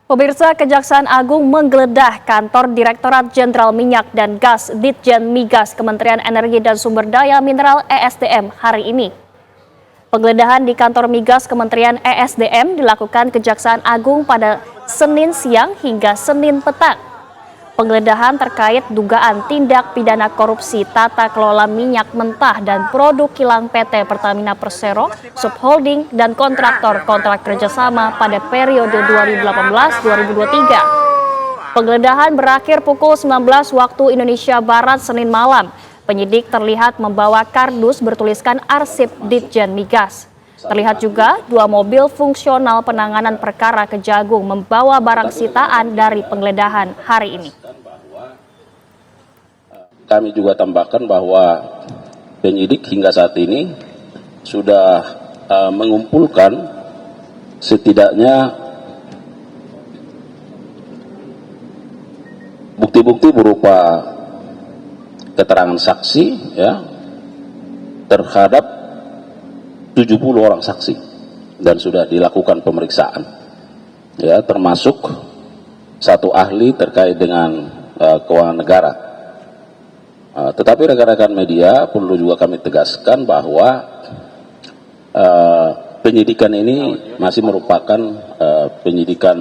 Pemirsa, Kejaksaan Agung menggeledah kantor Direktorat Jenderal Minyak dan Gas Ditjen Migas Kementerian Energi dan Sumber Daya Mineral ESDM hari ini. Penggeledahan di kantor migas Kementerian ESDM dilakukan Kejaksaan Agung pada Senin siang hingga Senin petang. Penggeledahan terkait dugaan tindak pidana korupsi tata kelola minyak mentah dan produk kilang PT Pertamina Persero, subholding dan kontraktor kontrak kerjasama pada periode 2018-2023. Penggeledahan berakhir pukul 19 waktu Indonesia Barat Senin malam. Penyidik terlihat membawa kardus bertuliskan arsip Ditjen Migas. Terlihat juga 2 mobil fungsional penanganan perkara Kejagung membawa barang sitaan dari penggeledahan hari ini. Kami juga tambahkan bahwa penyidik hingga saat ini sudah mengumpulkan setidaknya bukti-bukti berupa keterangan saksi ya terhadap 70 orang saksi dan sudah dilakukan pemeriksaan ya, termasuk 1 ahli terkait dengan keuangan negara. Tetapi rekan-rekan media perlu juga kami tegaskan bahwa penyidikan ini masih merupakan penyidikan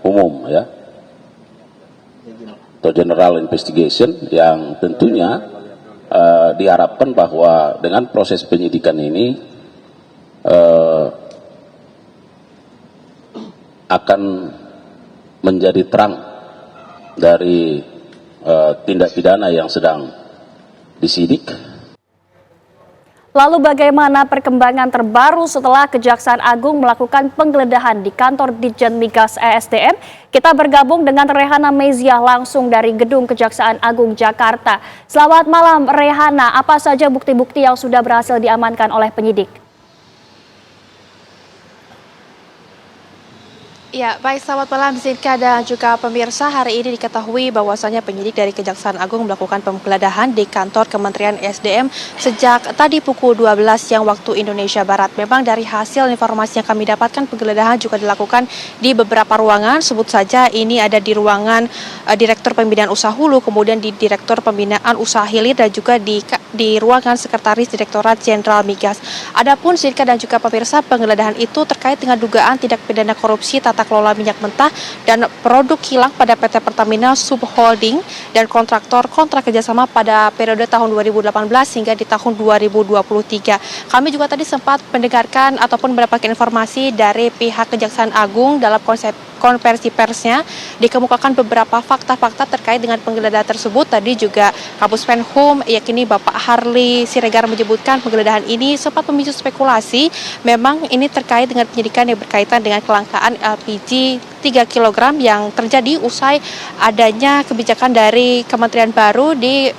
umum ya, atau general investigation, yang tentunya diharapkan bahwa dengan proses penyidikan ini akan menjadi terang dari tindak pidana yang sedang disidik. Lalu bagaimana perkembangan terbaru setelah Kejaksaan Agung melakukan penggeledahan di kantor Ditjen Migas ESDM? Kita bergabung dengan Rehana Meziah langsung dari Gedung Kejaksaan Agung Jakarta. Selamat malam Rehana, apa saja bukti-bukti yang sudah berhasil diamankan oleh penyidik? Ya, baik, selamat malam Zinka dan juga pemirsa. Hari ini diketahui bahwasannya penyidik dari Kejaksaan Agung melakukan penggeledahan di kantor Kementerian ESDM sejak tadi pukul 12 siang waktu Indonesia Barat. Memang dari hasil informasi yang kami dapatkan, penggeledahan juga dilakukan di beberapa ruangan. Sebut saja ini ada di ruangan Direktur Pembinaan Usaha Hulu, kemudian di Direktur Pembinaan Usaha Hilir, dan juga di ruangan Sekretaris Direktorat Jenderal Migas. Adapun Zinka dan juga pemirsa, penggeledahan itu terkait dengan dugaan tindak pidana korupsi tata kelola minyak mentah dan produk kilang pada PT Pertamina Subholding dan kontraktor kontrak kerjasama pada periode tahun 2018 hingga di tahun 2023. Kami juga tadi sempat mendengarkan ataupun mendapatkan informasi dari pihak Kejaksaan Agung dalam konversi persnya, dikemukakan beberapa fakta-fakta terkait dengan penggeledahan tersebut. Tadi juga Kapus Penhum yakni Bapak Harli Siregar menyebutkan penggeledahan ini sempat memicu spekulasi. Memang ini terkait dengan penyidikan yang berkaitan dengan kelangkaan LPG 3 kg yang terjadi usai adanya kebijakan dari kementerian baru di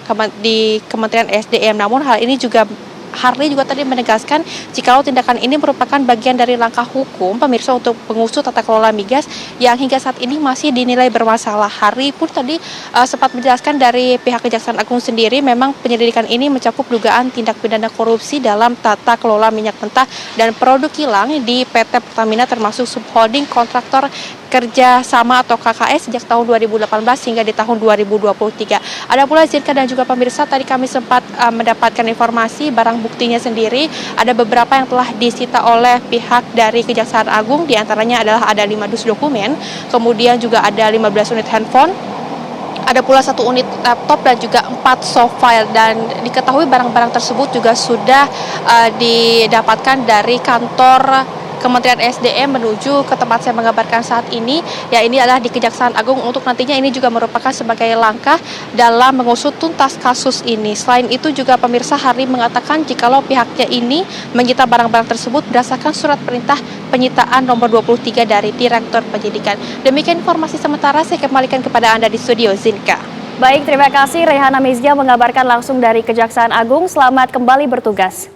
Kementerian SDM. Namun hal ini juga Harli juga tadi menegaskan jikalau tindakan ini merupakan bagian dari langkah hukum pemirsa untuk pengusut tata kelola migas yang hingga saat ini masih dinilai bermasalah. Harli pun tadi sempat menjelaskan dari pihak Kejaksaan Agung sendiri memang penyelidikan ini mencakup dugaan tindak pidana korupsi dalam tata kelola minyak mentah dan produk kilang di PT Pertamina termasuk subholding kontraktor kerja sama atau KKS sejak tahun 2018 hingga di tahun 2023. Ada pula Zirka dan juga pemirsa, tadi kami sempat mendapatkan informasi barang buktinya sendiri ada beberapa yang telah disita oleh pihak dari Kejaksaan Agung, diantaranya adalah ada 5 dus dokumen, kemudian juga ada 15 unit handphone, ada pula 1 unit laptop dan juga 4 soft file, dan diketahui barang-barang tersebut juga sudah didapatkan dari kantor Kementerian SDM menuju ke tempat saya mengabarkan saat ini, ya ini adalah di Kejaksaan Agung, untuk nantinya ini juga merupakan sebagai langkah dalam mengusut tuntas kasus ini. Selain itu juga pemirsa, Harli mengatakan jikalau pihaknya ini menyita barang-barang tersebut berdasarkan surat perintah penyitaan nomor 23 dari Direktur Penyidikan. Demikian informasi sementara, saya kembalikan kepada Anda di studio, Zinka. Baik, terima kasih Rehana Meziah mengabarkan langsung dari Kejaksaan Agung. Selamat kembali bertugas.